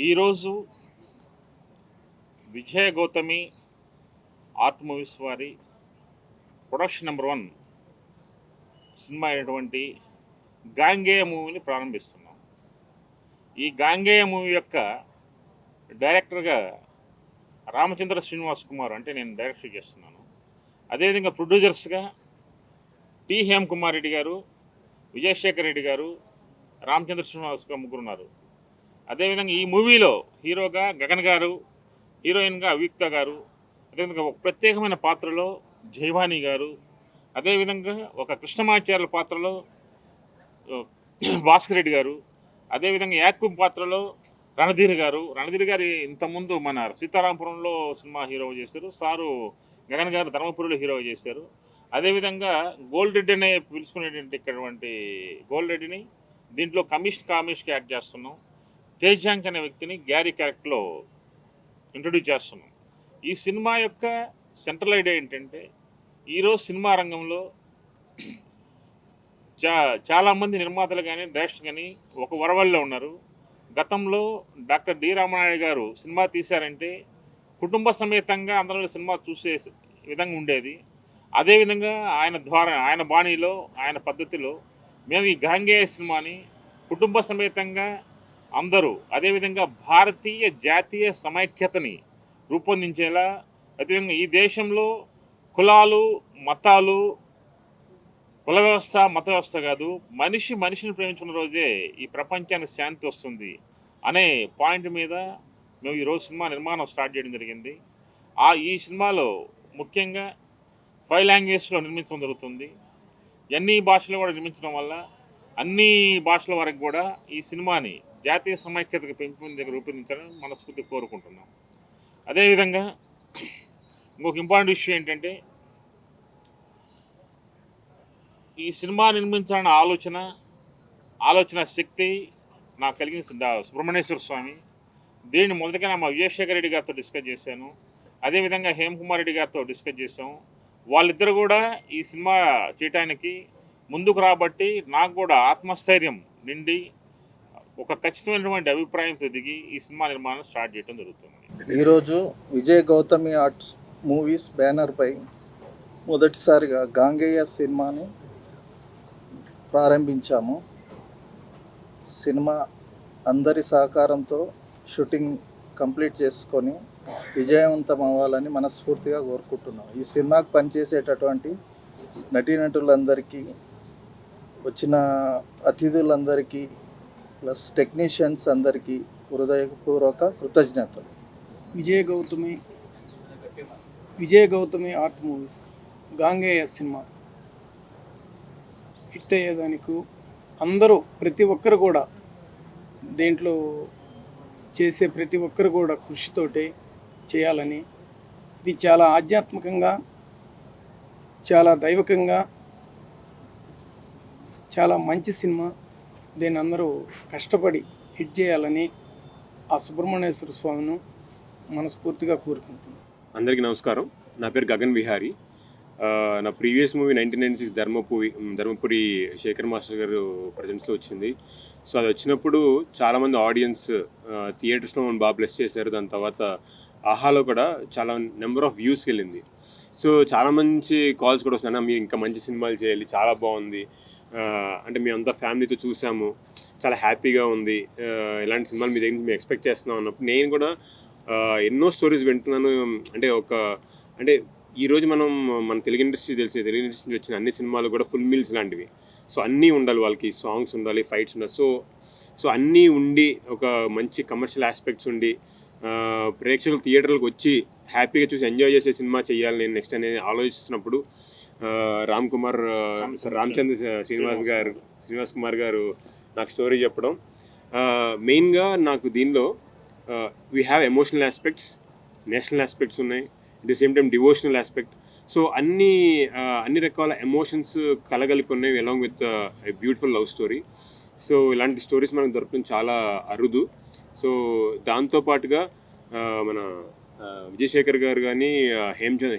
ఈరోజు విజయ Gautami art movies వారి production number 1 cinema అయినటువంటి గాంగేయ మూవీని ప్రారంభిస్తున్నాం. ఈ గాంగేయ మూవీ యొక్క డైరెక్టర్గా రామచంద్ర శ్రీనివాస్ కుమార్ అంటే నేను డైరెక్షన్ చేస్తున్నాను. అదేవిధంగా ప్రొడ్యూసర్స్గా టి హేమ్ కుమార్ రెడ్డి గారు, విజయశేఖర్ రెడ్డి గారు, రామచంద్ర శ్రీనివాస్ గారు ముగ్గురున్నారు. అదేవిధంగా ఈ మూవీలో హీరోగా గగన్ గారు, హీరోయిన్గా అవ్యుక్త గారు, అదేవిధంగా ఒక ప్రత్యేకమైన పాత్రలో జైవాణి గారు, అదేవిధంగా ఒక కృష్ణమాచార్యుల పాత్రలో భాస్కర్ రెడ్డి గారు, అదేవిధంగా యాక్యూబ్ పాత్రలో రణధీర్ గారు. రణధీర్ గారు ఇంతకుముందు మన సీతారాంపురంలో సినిమా హీరో చేశారు. సారు గగన్ గారు ధర్మపురిలో హీరో చేశారు. అదేవిధంగా గోల్డ్ రెడ్డి అనే పిలుచుకునేటువంటి ఇక్కడటువంటి గోల్డ్ రెడ్డిని దీంట్లో కామిష్కి యాక్ట్ చేస్తున్నాం. తేజాంక్ అనే వ్యక్తిని గ్యారీ క్యారెక్టర్లో ఇంట్రొడ్యూస్ చేస్తున్నాం. ఈ సినిమా యొక్క సెంట్రల్ ఐడియా ఏంటంటే, ఈరోజు సినిమా రంగంలో చాలామంది నిర్మాతలు కానీ డైరెక్టర్ కానీ ఒక వరవల్లో ఉన్నారు. గతంలో డాక్టర్ డి రామనాయుడు గారు సినిమా తీశారంటే కుటుంబ సమేతంగా అందరూ సినిమా చూసే విధంగా ఉండేది. అదేవిధంగా ఆయన బాణీలో ఆయన పద్ధతిలో మేము ఈ గాంగేయ సినిమాని కుటుంబ సమేతంగా అందరూ, అదేవిధంగా భారతీయ జాతీయ సమైక్యతని రూపొందించేలా, అదేవిధంగా ఈ దేశంలో కులాలు మతాలు, కుల వ్యవస్థ మత వ్యవస్థ కాదు, మనిషిని ప్రేమించిన రోజే ఈ ప్రపంచానికి శాంతి వస్తుంది అనే పాయింట్ మీద మేము ఈరోజు సినిమా నిర్మాణం స్టార్ట్ చేయడం జరిగింది. ఈ సినిమాలో ముఖ్యంగా 5 లాంగ్వేజ్లో నిర్మించడం జరుగుతుంది. అన్ని భాషలు కూడా నిర్మించడం వల్ల అన్ని భాషల వరకు కూడా ఈ సినిమాని జాతీయ సమైక్యతకు పెంపొందించడానికి రూపొందించాలని మనస్ఫూర్తి కోరుకుంటున్నాం. అదేవిధంగా ఇంకొక ఇంపార్టెంట్ ఇష్యూ ఏంటంటే, ఈ సినిమా నిర్మించాలన్న ఆలోచన శక్తి నాకు కలిగిన సుబ్రహ్మణ్యేశ్వర స్వామి. దీన్ని మొదటిగా మా విజయశేఖర్ రెడ్డి గారితో డిస్కస్ చేశాను. అదేవిధంగా హేమ్ కుమార్ రెడ్డి గారితో డిస్కస్ చేసాం. వాళ్ళిద్దరు కూడా ఈ సినిమా చేయటానికి ముందుకు రాబట్టి నాకు కూడా ఆత్మస్థైర్యం నిండి ఒక ఖచ్చితమైనటువంటి అభిప్రాయంతో దిగి ఈ సినిమా నిర్మాణం స్టార్ట్ చేయడం జరుగుతుంది. ఈరోజు విజయ గౌతమి ఆర్ట్స్ మూవీస్ బ్యానర్పై మొదటిసారిగా గాంగేయ సినిమాని ప్రారంభించాము. సినిమా అందరి సహకారంతో షూటింగ్ కంప్లీట్ చేసుకొని విజయవంతం అవ్వాలని మనస్ఫూర్తిగా కోరుకుంటున్నాం. ఈ సినిమాకు పనిచేసేటటువంటి నటీనటులందరికీ, వచ్చిన అతిథులందరికీ, ప్లస్ టెక్నీషియన్స్ అందరికీ హృదయపూర్వక కృతజ్ఞతలు. Vijaya Gautami art movies Gangeya cinema hit అయ్యేదానికి అందరూ ప్రతి ఒక్కరు కూడా దేంట్లో చేసే ప్రతి ఒక్కరు కూడా కృషితోటే చేయాలని, ఇది చాలా ఆధ్యాత్మికంగా, చాలా దైవకంగా, చాలా మంచి సినిమా. దీన్ని అందరూ కష్టపడి హిట్ చేయాలని ఆ సుబ్రహ్మణ్యేశ్వర స్వామిని మనస్ఫూర్తిగా కోరుకుంటున్నాను. అందరికీ నమస్కారం. నా పేరు గగన్ విహారీ. నా previous movie 1996 Dharmapuri Sekhar master గారు ప్రజెన్స్లో వచ్చింది. సో అది వచ్చినప్పుడు చాలామంది ఆడియన్స్ థియేటర్స్లో మనం బాగా బ్లెస్ చేశారు. దాని తర్వాత ఆహాలో కూడా చాలా నెంబర్ ఆఫ్ వ్యూస్కి వెళ్ళింది. సో చాలా మంచి కాల్స్ కూడా వస్తున్నాయి, మీరు ఇంకా మంచి సినిమాలు చేయాలి, చాలా బాగుంది, అంటే మేమంతా ఫ్యామిలీతో చూసాము, చాలా హ్యాపీగా ఉంది, ఇలాంటి సినిమాలు మీ దగ్గర మేము ఎక్స్పెక్ట్ చేస్తున్నాం అన్నప్పుడు నేను కూడా ఎన్నో స్టోరీస్ వింటున్నాను. అంటే ఈరోజు మన తెలుగు ఇండస్ట్రీ నుంచి వచ్చిన అన్ని సినిమాలు కూడా ఫుల్ మీల్స్ లాంటివి. సో అన్నీ ఉండాలి, వాళ్ళకి సాంగ్స్ ఉండాలి, ఫైట్స్ ఉండాలి. సో అన్నీ ఉండి ఒక మంచి కమర్షియల్ ఆస్పెక్ట్స్ ఉండి ప్రేక్షకులు థియేటర్లకు వచ్చి హ్యాపీగా చూసి ఎంజాయ్ చేసే సినిమా చేయాలి నేను నెక్స్ట్ అనేది ఆలోచిస్తున్నప్పుడు రామచంద్ర శ్రీనివాస్ కుమార్ గారు నాకు స్టోరీ చెప్పడం, మెయిన్గా నాకు దీనిలో we have emotional aspects, national aspects ఉన్నాయి, at the same time devotional aspect. So అన్ని రకాల ఎమోషన్స్ కలగలిపి ఉన్నాయి along with beautiful love story. So ఇలాంటి స్టోరీస్ మనకు దొరకడం చాలా అరుదు. సో దాంతోపాటుగా మన విజయశేఖర్ గారు కానీ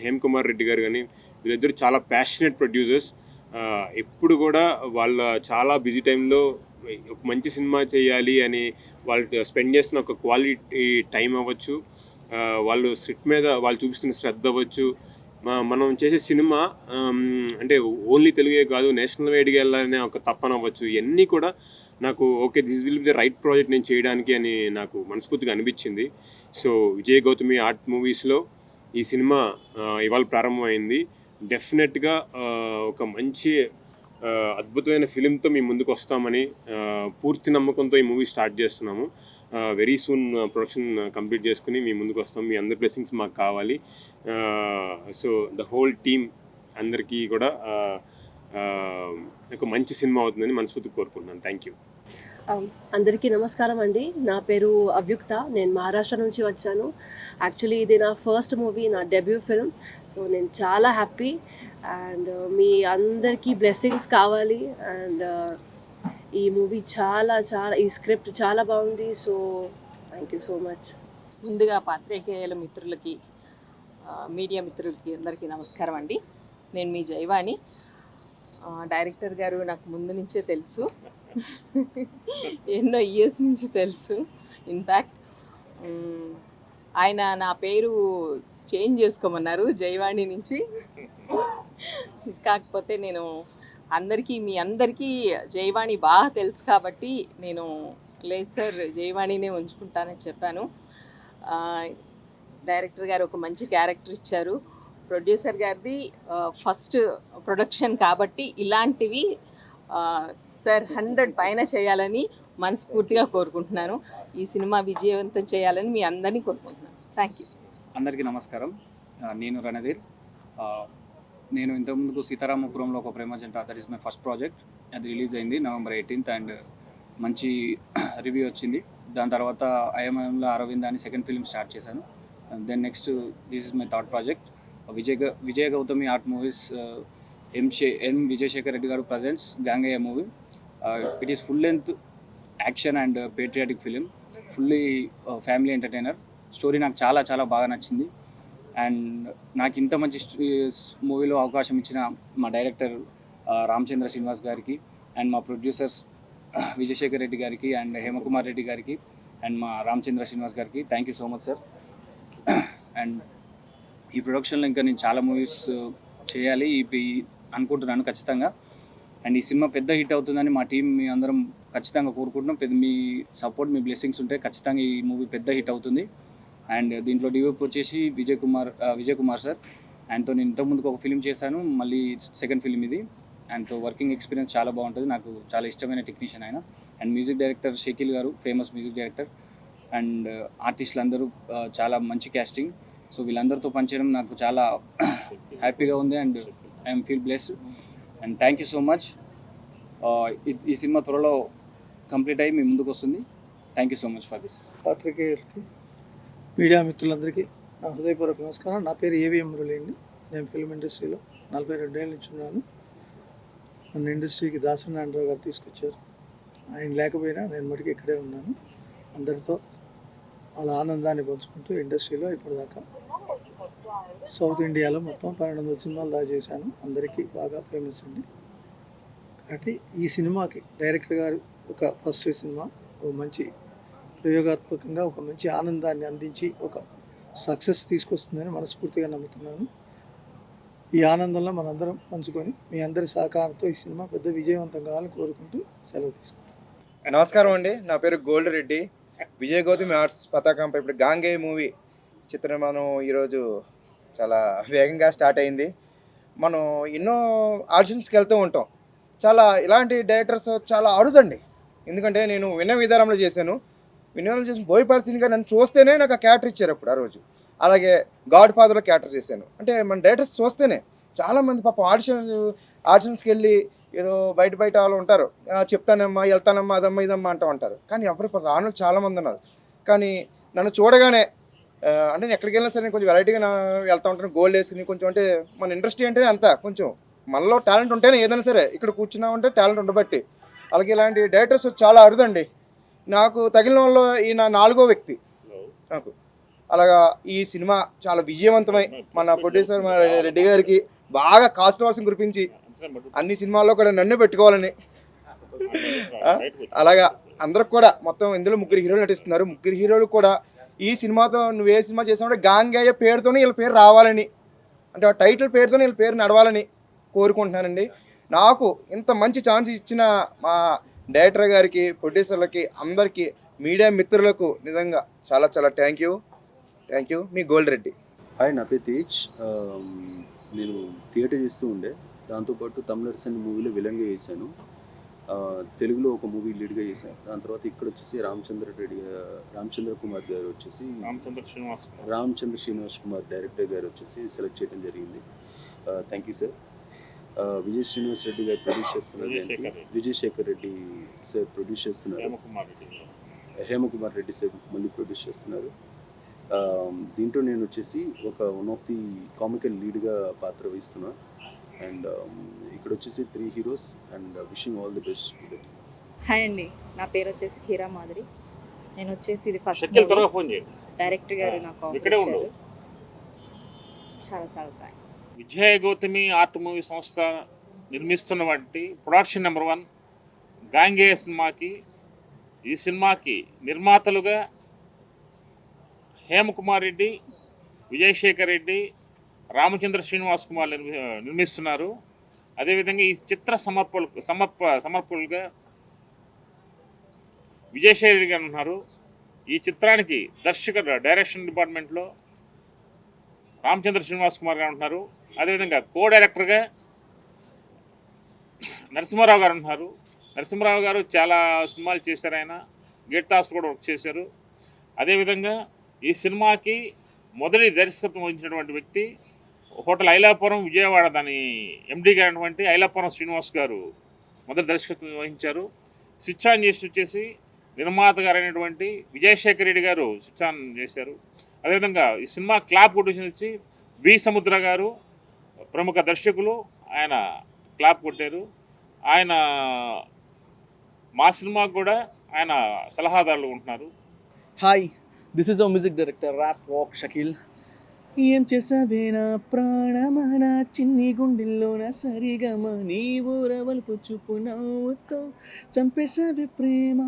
హేమ్ కుమార్ రెడ్డి గారు కానీ వీళ్ళిద్దరు చాలా ప్యాషనేట్ ప్రొడ్యూసర్స్. ఎప్పుడు కూడా వాళ్ళ చాలా బిజీ టైంలో ఒక మంచి సినిమా చేయాలి అని వాళ్ళు స్పెండ్ చేస్తున్న ఒక క్వాలిటీ టైం అవ్వచ్చు, వాళ్ళు స్క్రిప్ట్ మీద వాళ్ళు చూపిస్తున్న శ్రద్ధ అవ్వచ్చు, మనం చేసే సినిమా అంటే ఓన్లీ తెలుగే కాదు నేషనల్ వైడ్గా వెళ్ళాలనే ఒక తప్పన అవ్వచ్చు, ఇవన్నీ కూడా నాకు okay this will be the right project నేను చేయడానికి అని నాకు మనస్ఫూర్తిగా అనిపించింది. సో విజయ్ గౌతమి ఆర్ట్ మూవీస్లో ఈ సినిమా ఇవాళ ప్రారంభమైంది. డెఫినెట్గా ఒక మంచి అద్భుతమైన ఫిలింతో మీ ముందుకు వస్తామని పూర్తి నమ్మకంతో ఈ మూవీ స్టార్ట్ చేస్తున్నాము. వెరీ సూన్ ప్రొడక్షన్ కంప్లీట్ చేసుకుని మీ ముందుకు వస్తాం. మీ అందరి బ్లెస్సింగ్స్ మాకు కావాలి. సో ద హోల్ టీమ్ అందరికీ కూడా ఒక మంచి సినిమా అవుతుందని మనస్ఫూర్తిగా కోరుకుంటున్నాను. Thank you. అందరికీ నమస్కారం అండి. నా పేరు అవ్యుక్త. నేను మహారాష్ట్ర నుంచి వచ్చాను. యాక్చువల్లీ ఇది నా ఫస్ట్ మూవీ, నా డెబ్యూ ఫిల్మ్. సో నేను చాలా హ్యాపీ అండ్ మీ అందరికీ బ్లెస్సింగ్స్ కావాలి. అండ్ ఈ మూవీ ఈ స్క్రిప్ట్ చాలా బాగుంది. So thank you so much. ముందుగా పాత్రికేయుల మిత్రులకి, మీడియా మిత్రులకి అందరికీ నమస్కారం అండి. నేను మీ జైవాణి. డైరెక్టర్ గారు నాకు ముందు నుంచే తెలుసు, ఎన్నో ఇయర్స్ నుంచి తెలుసు. ఇన్ఫ్యాక్ట్ ఆయన నా పేరు చేంజ్ చేసుకోమన్నారు జైవాణి నుంచి. కాకపోతే నేను మీ అందరికీ జైవాణి బాగా తెలుసు కాబట్టి నేను లేదు సార్ జైవాణినే ఉంచుకుంటానని చెప్పాను. డైరెక్టర్ గారు ఒక మంచి క్యారెక్టర్ ఇచ్చారు. ప్రొడ్యూసర్ గారిది ఫస్ట్ ప్రొడక్షన్ కాబట్టి ఇలాంటివి సార్ 100 పైన చేయాలని మనస్ఫూర్తిగా కోరుకుంటున్నాను. ఈ సినిమా విజయవంతం చేయాలని మీ అందరినీ కోరుకుంటున్నాను. Thank you. అందరికీ నమస్కారం. నేను రణధీర్. నేను ఇంతకుముందుకు సీతారామపురంలో ఒక ప్రేమ జంట, that is my first project. అది రిలీజ్ అయింది November 18th అండ్ మంచి రివ్యూ వచ్చింది. దాని తర్వాత ఐఎంఐఎంలో అరవింద్ అని సెకండ్ ఫిల్మ్ స్టార్ట్ చేశాను. Then next this is my third project Vijaya Gautami art movies. M Vijayashekar Reddy garu presents Gangayya movie. It is full length action and patriotic film, fully family entertainer. Story నాకు చాలా చాలా బాగా నచ్చింది. అండ్ నాకు ఇంత మంచి మూవీలో అవకాశం ఇచ్చిన మా డైరెక్టర్ రామచంద్ర శ్రీనివాస్ గారికి అండ్ మా ప్రొడ్యూసర్స్ విజయశేఖర్ రెడ్డి గారికి అండ్ హేమకుమార్ రెడ్డి గారికి అండ్ మా రామచంద్ర శ్రీనివాస్ గారికి thank you so much sir. And ఈ ప్రొడక్షన్లో ఇంకా నేను చాలా మూవీస్ చేయాలి అనుకుంటున్నాను ఖచ్చితంగా. అండ్ ఈ సినిమా పెద్ద హిట్ అవుతుందని మా టీం మీ అందరం ఖచ్చితంగా కోరుకుంటున్నాం. మీ సపోర్ట్, మీ బ్లెస్సింగ్స్ ఉంటే ఖచ్చితంగా ఈ మూవీ పెద్ద హిట్ అవుతుంది. అండ్ దీంట్లో డిఓపి వచ్చేసి విజయ్ కుమార్ సార్. ఆయనతో నేను ఇంతకుముందుకు ఒక ఫిలిం చేశాను, మళ్ళీ సెకండ్ ఫిలిం ఇది. ఆయనతో వర్కింగ్ ఎక్స్పీరియన్స్ చాలా బాగుంటుంది, నాకు చాలా ఇష్టమైన టెక్నీషియన్ ఆయన. అండ్ మ్యూజిక్ డైరెక్టర్ షకీల్ గారు, ఫేమస్ మ్యూజిక్ డైరెక్టర్. అండ్ ఆర్టిస్టులు అందరూ చాలా మంచి క్యాస్టింగ్. సో వీళ్ళందరితో పనిచేయడం నాకు చాలా హ్యాపీగా ఉంది and I'm feel blessed. And thank you so much. ఈ సినిమా త్వరలో కంప్లీట్ అయ్యి మీ ముందుకు వస్తుంది. Thank you so much for this. పాత్రికేయులకి, మీడియా మిత్రులందరికీ నా హృదయపూర్వక నమస్కారం. నా పేరు ఏవిఎం మురళి అండి. నేను ఫిల్మ్ ఇండస్ట్రీలో 42 ఏళ్ళ నుంచి ఉన్నాను. నన్ను ఇండస్ట్రీకి దాసనారాయణరావు గారు తీసుకొచ్చారు. ఆయన లేకపోయినా నేను మటుకు ఇక్కడే ఉన్నాను. అందరితో వాళ్ళ ఆనందాన్ని పంచుకుంటూ ఇండస్ట్రీలో ఇప్పటిదాకా సౌత్ ఇండియాలో మొత్తం 1200 సినిమాలు దాకా చేశాను. అందరికీ బాగా ఫేమస్ అండి. కాబట్టి ఈ సినిమాకి డైరెక్టర్ గారు ఒక ఫస్ట్ సినిమా ఒక మంచి ప్రయోగాత్మకంగా ఒక మంచి ఆనందాన్ని అందించి ఒక సక్సెస్ తీసుకొస్తుందని మనస్ఫూర్తిగా నమ్ముతున్నాను. ఈ ఆనందంలో మనందరం పంచుకొని మీ అందరి సహకారంతో ఈ సినిమా పెద్ద విజయవంతం కావాలని కోరుకుంటూ సెలవు తీసుకుంటాం. నమస్కారం అండి. నా పేరు గోల్డ్ రెడ్డి. విజయ్ గౌతమి ఆర్ట్స్ పతాకంపై ఇప్పుడు గాంగేయ మూవీ చిత్రమానం ఈరోజు చాలా వేగంగా స్టార్ట్ అయింది. మనం ఎన్నో ఆడిషన్స్కి వెళ్తూ ఉంటాం. చాలా ఇలాంటి డైరెక్టర్స్ చాలా అరుదండి. ఎందుకంటే నేను విన్న విధానంలో చేశాను. బోయపాటి శ్రీని గారు నన్ను చూస్తేనే నాకు ఆ క్యారెక్టర్ ఇచ్చారు అప్పుడు ఆ రోజు. అలాగే గాడ్ ఫాదర్లో క్యారెక్టర్ చేశాను. అంటే మన డైరెక్టర్స్ చూస్తేనే చాలామంది పాపం ఆడిషన్స్కి వెళ్ళి ఏదో బయట వాళ్ళు ఉంటారు, చెప్తానమ్మా, వెళ్తానమ్మా, అదమ్మా, ఇదమ్మా అంటూ ఉంటారు. కానీ ఎవరు రాను చాలామంది ఉన్నారు. కానీ నన్ను చూడగానే అంటే నేను ఎక్కడికి వెళ్ళినా సరే నేను కొంచెం వెరైటీగా వెళ్తూ ఉంటాను. గోల్డ్ వేసుకుని కొంచెం, అంటే మన ఇండస్ట్రీ అంటేనే అంతా కొంచెం మనలో టాలెంట్ ఉంటేనే ఏదైనా సరే ఇక్కడ కూర్చున్నామంటే టాలెంట్ ఉండబట్టి. అలాగే ఇలాంటి డైరెక్టర్స్ చాలా అరుదండి. నాకు తగిలిన వాళ్ళు ఈయన 4వ వ్యక్తి నాకు. అలాగా ఈ సినిమా చాలా విజయవంతమై మన ప్రొడ్యూసర్ మన రెడ్డి గారికి బాగా కాస్ట్ వాసం కురిపించి అన్ని సినిమాల్లో కూడా నన్ను పెట్టుకోవాలని అలాగా అందరికి కూడా మొత్తం ఇందులో 3 హీరోలు నటిస్తున్నారు. 3 హీరోలు కూడా ఈ సినిమాతో నువ్వు ఏ సినిమా చేసావంటే గాంగేయ పేరుతోనే వీళ్ళ పేరు రావాలని, అంటే ఆ టైటిల్ పేరుతోనే వీళ్ళ పేరు నడవాలని కోరుకుంటున్నానండి. నాకు ఇంత మంచి ఛాన్స్ ఇచ్చిన మా డైరెక్టర్ గారికి, ప్రొడ్యూసర్లకి, అందరికీ, మీడియా మిత్రులకు నిజంగా చాలా చాలా thank you. Me gold Reddy. Hi, నా పేరు తేజ్. నేను థియేటర్ చేస్తూ ఉండే, దాంతోపాటు తమిళ అనే మూవీలో విలన్గా చేశాను. తెలుగులో ఒక మూవీ లీడ్గా చేశాను. దాని తర్వాత ఇక్కడ వచ్చేసి రామచంద్ర కుమార్ గారు వచ్చేసి రామచంద్ర శ్రీనివాస్ కుమార్ డైరెక్టర్ గారు వచ్చేసి సెలెక్ట్ చేయడం జరిగింది. Thank you sir. Vijay Srinivas Reddy గారు ప్రొడ్యూస్ చేస్తున్నారు, విజయ్ శేఖర్ రెడ్డి సార్ ప్రొడ్యూస్ చేస్తున్నారు, హేమకుమార్ రెడ్డి సార్ మళ్ళీ ప్రొడ్యూస్ చేస్తున్నారు. దీంట్లో నేను వచ్చేసి వన్ ఆఫ్ ది కామికల్ లీడ్గా పాత్ర వహిస్తున్నా. అండ్ ఇక్కడ వచ్చేసి 3 heroes and wishing all the best. Hi అండి, నా పేరు వచ్చేసి హీరా మాధురి. నేను వచ్చేసి ఇది ఫస్ట్ డైరెక్టర్ గారు నాకు ఇక్కడే ఉండు. చాలా చాలా థ్యాంక్స్. విజయ గౌతమి ఆర్ట్ మూవీ సంస్థ నిర్మిస్తున్నటువంటి ప్రొడక్షన్ నెంబర్ 1 గాంగేయ సినిమాకి, ఈ సినిమాకి నిర్మాతలుగా హేమకుమార్ రెడ్డి, విజయశేఖర్ రెడ్డి, రామచంద్ర శ్రీనివాస్ కుమార్ నిర్మిస్తున్నారు. అదేవిధంగా ఈ చిత్ర సమర్పకులుగా విజయశేఖర్ రెడ్డి గారు ఉన్నారు. ఈ చిత్రానికి డైరెక్షన్ డిపార్ట్మెంట్లో రామచంద్ర శ్రీనివాస్ కుమార్ గారు ఉంటున్నారు. అదేవిధంగా కో డైరెక్టర్గా నరసింహారావు గారు ఉంటున్నారు. నరసింహారావు గారు చాలా సినిమాలు చేశారు, ఆయన గేట్ టాస్ కూడా వర్క్ చేశారు. అదేవిధంగా ఈ సినిమాకి మొదటి దర్శకత్వం వహించినటువంటి వ్యక్తి హోటల్ ఐలాపురం విజయవాడ దాని ఎండీ గారైనటువంటి ఐలాపురం శ్రీనివాస్ గారు మొదటి దర్శకత్వం వహించారు. స్విచ్ ఆన్ వచ్చేసి నిర్మాత గారైనటువంటి విజయశేఖర్ రెడ్డి గారు స్విచ్ ఆన్ చేశారు. అదేవిధంగా ఈ సినిమా క్లాప్ కొట్టేసి వచ్చి బి సముద్ర గారు ప్రముఖ దర్శకులు, ఆయన క్లాప్ కొట్టారు. ఆయన మా సినిమాకు కూడా ఆయన సలహాదారులు ఉంటున్నారు. Hi, this is our music director rap rock Shakeel. ఏం చేసావే నా ప్రాణమన చిన్ని గుండెల్లోన సరిగమ నీ ఊరవల్పు చూపు నవ్వుతో చంపేసావే ప్రేమ.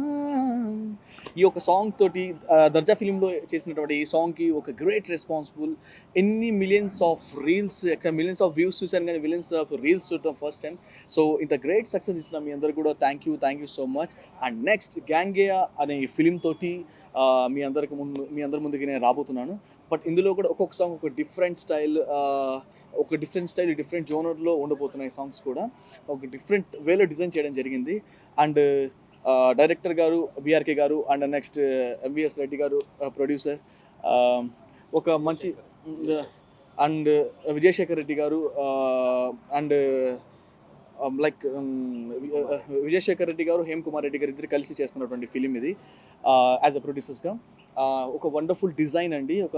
ఈ యొక్క సాంగ్ తోటి దర్జా ఫిలింలో చేసినటువంటి ఈ సాంగ్కి ఒక గ్రేట్ రెస్పాన్సిబుల్. ఎన్ని millions of reels, millions of views చూసాను కానీ మిలియన్స్ ఆఫ్ రీల్స్ చూడటం ఫస్ట్ టైం. సో ఇంత గ్రేట్ సక్సెస్ ఇచ్చిన మీ అందరు కూడా thank you so much. And next Gangeya అనే ఫిలిం తోటి మీ అందరి ముందుకి నేను రాబోతున్నాను. బట్ ఇందులో కూడా ఒక్కొక్క సాంగ్ ఒక డిఫరెంట్ స్టైల్, డిఫరెంట్ జోనర్లో ఉండబోతున్నాయి. సాంగ్స్ కూడా ఒక డిఫరెంట్ వేలో డిజైన్ చేయడం జరిగింది. అండ్ డైరెక్టర్ గారు బిఆర్కే గారు, అండ్ నెక్స్ట్ ఎంవిఎస్ రెడ్డి గారు ప్రొడ్యూసర్, ఒక మంచి అండ్ విజయశేఖర్ రెడ్డి గారు, అండ్ లైక్ విజయశేఖర్ రెడ్డి గారు, హేమకుమార్ రెడ్డి గారు ఇద్దరు కలిసి చేస్తున్నటువంటి ఫిలిం ఇది యాజ్ అ ప్రొడ్యూసర్స్గా. ఒక వండర్ఫుల్ డిజైన్ అండి, ఒక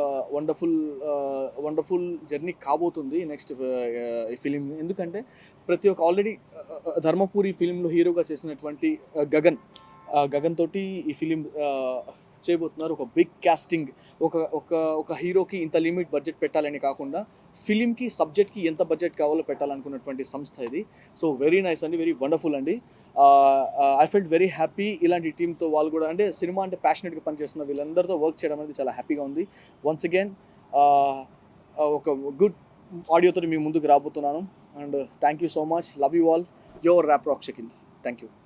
వండర్ఫుల్ జర్నీ కాబోతుంది నెక్స్ట్ ఈ ఫిలిం. ఎందుకంటే ప్రతి ఒక్క ఆల్రెడీ ధర్మపురి ఫిలింలో హీరోగా చేసినటువంటి గగన్ తోటి ఈ ఫిలిం చేయబోతున్నారు. ఒక బిగ్ కాస్టింగ్, ఒక హీరోకి ఇంత లిమిట్ బడ్జెట్ పెట్టాలని కాకుండా ఫిలింకి సబ్జెక్ట్కి ఎంత బడ్జెట్ కావాలో పెట్టాలనుకున్నటువంటి సంస్థ ఇది. సో వెరీ నైస్ అండి, వెరీ వండర్ఫుల్ అండి. ఐ ఫెల్ట్ వెరీ హ్యాపీ ఇలాంటి టీంతో వాళ్ళు కూడా, అంటే సినిమా అంటే ప్యాషనెట్గా పనిచేస్తున్న వీళ్ళందరితో వర్క్ చేయడం అనేది చాలా హ్యాపీగా ఉంది. వన్స్ అగైన్ ఒక గుడ్ ఆడియోతో మీ ముందుకు రాబోతున్నాను. And thank you so much. Love you all. Your rap rock Shakeel. Thank you.